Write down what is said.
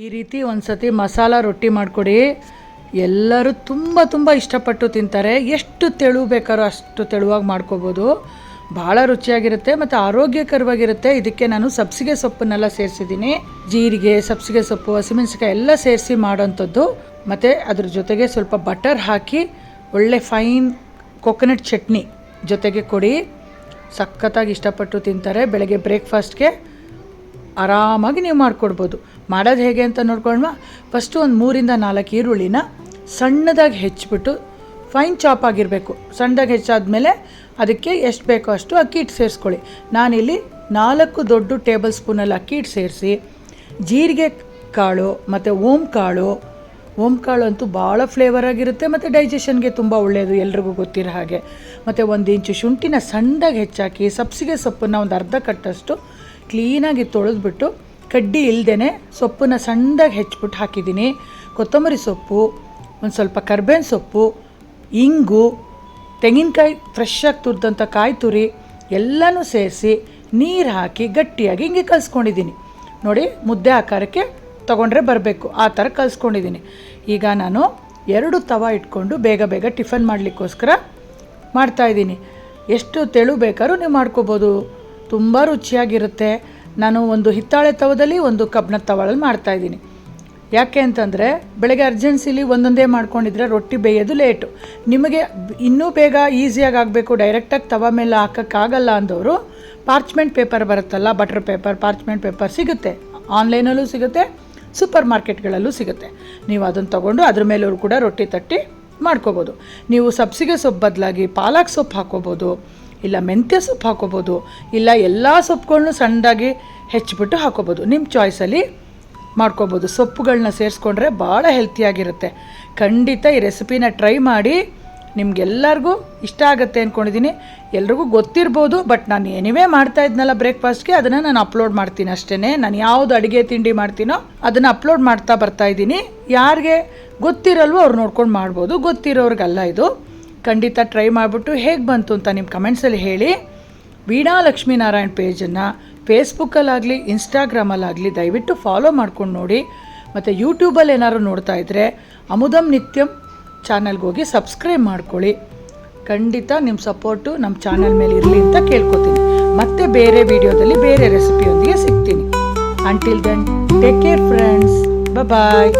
ಈ ರೀತಿ ಒಂದ್ಸತಿ ಮಸಾಲ ರೊಟ್ಟಿ ಮಾಡಿಕೊಡಿ. ಎಲ್ಲರೂ ತುಂಬ ಇಷ್ಟಪಟ್ಟು ತಿಂತಾರೆ. ಎಷ್ಟು ತೆಳು ಬೇಕಾರೋ ಅಷ್ಟು ತೆಳುವಾಗಿ ಮಾಡ್ಕೋಬೋದು. ಭಾಳ ರುಚಿಯಾಗಿರುತ್ತೆ ಮತ್ತು ಆರೋಗ್ಯಕರವಾಗಿರುತ್ತೆ. ಇದಕ್ಕೆ ನಾನು ಸಬ್ಸಿಗೆ ಸೊಪ್ಪನ್ನೆಲ್ಲ ಸೇರಿಸಿದ್ದೀನಿ. ಜೀರಿಗೆ, ಸಬ್ಸಿಗೆ ಸೊಪ್ಪು, ಹಸಿಮೆಣಸಿಕಾಯಿ ಎಲ್ಲ ಸೇರಿಸಿ ಮಾಡೋಂಥದ್ದು. ಮತ್ತು ಅದ್ರ ಜೊತೆಗೆ ಸ್ವಲ್ಪ ಬಟರ್ ಹಾಕಿ ಒಳ್ಳೆ ಫೈನ್ ಕೊಕೊನಟ್ ಚಟ್ನಿ ಜೊತೆಗೆ ಕೊಡಿ. ಸಖತ್ತಾಗಿ ಇಷ್ಟಪಟ್ಟು ತಿಂತಾರೆ. ಬೆಳಗ್ಗೆ ಬ್ರೇಕ್ಫಾಸ್ಟ್ಗೆ ಆರಾಮಾಗಿ ನೀವು ಮಾಡಿಕೊಡ್ಬೋದು. ಮಾಡೋದು ಹೇಗೆ ಅಂತ ನೋಡ್ಕೊಂಡ್ವಾ. ಫಸ್ಟು ಒಂದು 3-4 ಈರುಳ್ಳಿನ ಸಣ್ಣದಾಗಿ ಹೆಚ್ಚಿಬಿಟ್ಟು ಫೈನ್ ಚಾಪ್ ಆಗಿರಬೇಕು. ಸಣ್ಣದಾಗಿ ಹೆಚ್ಚಾದಮೇಲೆ ಅದಕ್ಕೆ ಎಷ್ಟು ಬೇಕೋ ಅಷ್ಟು ಅಕ್ಕಿ ಹಿಟ್ಟು ಸೇರಿಸ್ಕೊಳ್ಳಿ. ನಾನಿಲ್ಲಿ 4 ದೊಡ್ಡ ಟೇಬಲ್ ಸ್ಪೂನಲ್ಲಿ ಅಕ್ಕಿ ಹಿಟ್ಟು ಸೇರಿಸಿ ಜೀರಿಗೆ ಕಾಳು ಮತ್ತು ಓಮ್ ಕಾಳು ಅಂತೂ ಭಾಳ ಫ್ಲೇವರ್ ಆಗಿರುತ್ತೆ ಮತ್ತು ಡೈಜೆಷನ್ಗೆ ತುಂಬ ಒಳ್ಳೆಯದು, ಎಲ್ರಿಗೂ ಗೊತ್ತಿರೋ ಹಾಗೆ. ಮತ್ತು 1 ಇಂಚು ಶುಂಠಿನ ಸಣ್ಣದಾಗಿ ಹೆಚ್ಚಾಕಿ ಸಬ್ಸಿಗೆ ಸೊಪ್ಪನ್ನು ಒಂದು ಅರ್ಧ ಕಟ್ಟಷ್ಟು ಕ್ಲೀನಾಗಿ ತೊಳೆದ್ಬಿಟ್ಟು ಕಡ್ಡಿ ಇಲ್ಲದೇ ಸೊಪ್ಪನ್ನು ಸಣ್ಣದಾಗಿ ಹೆಚ್ಚಿಬಿಟ್ಟು ಹಾಕಿದ್ದೀನಿ. ಕೊತ್ತಂಬರಿ ಸೊಪ್ಪು, ಒಂದು ಸ್ವಲ್ಪ ಕರ್ಬೇವಿನ ಸೊಪ್ಪು, ಇಂಗು, ತೆಂಗಿನಕಾಯಿ ಫ್ರೆಶ್ ಆಗಿ ತುರಿದಂಥ ಕಾಯಿ ತುರಿ ಎಲ್ಲನೂ ಸೇರಿಸಿ ನೀರು ಹಾಕಿ ಗಟ್ಟಿಯಾಗಿ ಹಿಂಗೆ ಕಲಿಸ್ಕೊಂಡಿದ್ದೀನಿ. ನೋಡಿ, ಮುದ್ದೆ ಆಕಾರಕ್ಕೆ ತೊಗೊಂಡ್ರೆ ಬರಬೇಕು, ಆ ಥರ ಕಲಿಸ್ಕೊಂಡಿದ್ದೀನಿ. ಈಗ ನಾನು 2 ತವ ಇಟ್ಕೊಂಡು ಬೇಗ ಟಿಫನ್ ಮಾಡಲಿಕ್ಕೋಸ್ಕರ ಮಾಡ್ತಾಯಿದ್ದೀನಿ. ಎಷ್ಟು ತೆಳು ಬೇಕಾದ್ರೂ ನೀವು ಮಾಡ್ಕೋಬೋದು. ತುಂಬ ರುಚಿಯಾಗಿರುತ್ತೆ. ನಾನು ಒಂದು ಹಿತ್ತಾಳೆ ತವದಲ್ಲಿ ಒಂದು ಕಬ್ಬಿಣದ ತವಳಲ್ಲಿ ಮಾಡ್ತಾಯಿದ್ದೀನಿ. ಯಾಕೆ ಅಂತಂದರೆ ಬೆಳಗ್ಗೆ ಅರ್ಜೆನ್ಸಿಲಿ ಒಂದೊಂದೇ ಮಾಡ್ಕೊಂಡಿದ್ರೆ ರೊಟ್ಟಿ ಬೇಯೋದು ಲೇಟು. ನಿಮಗೆ ಇನ್ನೂ ಬೇಗ ಈಸಿಯಾಗಿ ಆಗಬೇಕು, ಡೈರೆಕ್ಟಾಗಿ ತವ ಮೇಲೆ ಹಾಕೋಕ್ಕಾಗಲ್ಲ ಅಂದವರು ಪಾರ್ಚ್ಮೆಂಟ್ ಪೇಪರ್ ಬರುತ್ತಲ್ಲ, ಬಟರ್ ಪೇಪರ್, ಪಾರ್ಚ್ಮೆಂಟ್ ಪೇಪರ್ ಸಿಗುತ್ತೆ. ಆನ್ಲೈನಲ್ಲೂ ಸಿಗುತ್ತೆ, ಸೂಪರ್ ಮಾರ್ಕೆಟ್ಗಳಲ್ಲೂ ಸಿಗುತ್ತೆ. ನೀವು ಅದನ್ನು ತೊಗೊಂಡು ಅದ್ರ ಮೇಲೂ ಕೂಡ ರೊಟ್ಟಿ ತಟ್ಟಿ ಮಾಡ್ಕೋಬೋದು. ನೀವು ಸಬ್ಸಿಗೆ ಸೊಪ್ಪು ಬದಲಾಗಿ ಪಾಲಕ್ ಸೊಪ್ಪು ಹಾಕ್ಕೋಬೋದು, ಇಲ್ಲ ಮೆಂತ್ಯ ಸೊಪ್ಪು ಹಾಕ್ಕೋಬೋದು, ಇಲ್ಲ ಎಲ್ಲ ಸೊಪ್ಪುಗಳ್ನೂ ಸಣ್ಣದಾಗಿ ಹೆಚ್ಚಿಬಿಟ್ಟು ಹಾಕ್ಕೋಬೋದು. ನಿಮ್ಮ ಚಾಯ್ಸಲ್ಲಿ ಮಾಡ್ಕೋಬೋದು. ಸೊಪ್ಪುಗಳನ್ನ ಸೇರಿಸ್ಕೊಂಡ್ರೆ ಭಾಳ ಹೆಲ್ತಿಯಾಗಿರುತ್ತೆ. ಖಂಡಿತ ಈ ರೆಸಿಪಿನ ಟ್ರೈ ಮಾಡಿ. ನಿಮಗೆಲ್ಲರಿಗೂ ಇಷ್ಟ ಆಗುತ್ತೆ ಅಂದ್ಕೊಂಡಿದ್ದೀನಿ. ಎಲ್ರಿಗೂ ಗೊತ್ತಿರ್ಬೋದು, ಬಟ್ ನಾನು ಎನಿವೇ ಮಾಡ್ತಾ ಇದ್ನಲ್ಲ ಬ್ರೇಕ್ಫಾಸ್ಟ್ಗೆ, ಅದನ್ನು ನಾನು ಅಪ್ಲೋಡ್ ಮಾಡ್ತೀನಿ ಅಷ್ಟೇ. ನಾನು ಯಾವುದು ಅಡುಗೆ ತಿಂಡಿ ಮಾಡ್ತೀನೋ ಅದನ್ನು ಅಪ್ಲೋಡ್ ಮಾಡ್ತಾ ಬರ್ತಾಯಿದ್ದೀನಿ. ಯಾರಿಗೆ ಗೊತ್ತಿರಲ್ವೋ ಅವ್ರು ನೋಡ್ಕೊಂಡು ಮಾಡ್ಬೋದು, ಗೊತ್ತಿರೋರಿಗಲ್ಲ ಇದು. ಖಂಡಿತ ಟ್ರೈ ಮಾಡಿಬಿಟ್ಟು ಹೇಗೆ ಬಂತು ಅಂತ ನಿಮ್ಮ ಕಮೆಂಟ್ಸಲ್ಲಿ ಹೇಳಿ. ವೀಣಾ ಲಕ್ಷ್ಮೀನಾರಾಯಣ್ ಪೇಜನ್ನು ಫೇಸ್ಬುಕ್ಕಲ್ಲಾಗಲಿ ಇನ್ಸ್ಟಾಗ್ರಾಮಲ್ಲಾಗಲಿ ದಯವಿಟ್ಟು ಫಾಲೋ ಮಾಡ್ಕೊಂಡು ನೋಡಿ. ಮತ್ತು ಯೂಟ್ಯೂಬಲ್ಲಿ ಏನಾದ್ರು ನೋಡ್ತಾ ಇದ್ದರೆ ಅಮುದಂ ನಿತ್ಯಂ ಚಾನಲ್ಗೆ ಹೋಗಿ ಸಬ್ಸ್ಕ್ರೈಬ್ ಮಾಡ್ಕೊಳ್ಳಿ. ಖಂಡಿತ ನಿಮ್ಮ ಸಪೋರ್ಟು ನಮ್ಮ ಚಾನಲ್ ಮೇಲೆ ಇರಲಿ ಅಂತ ಕೇಳ್ಕೊತೀನಿ. ಮತ್ತೆ ಬೇರೆ ವಿಡಿಯೋದಲ್ಲಿ ಬೇರೆ ರೆಸಿಪಿಯೊಂದಿಗೆ ಸಿಗ್ತೀನಿ. Until then take care friends, ಬಾಯ್.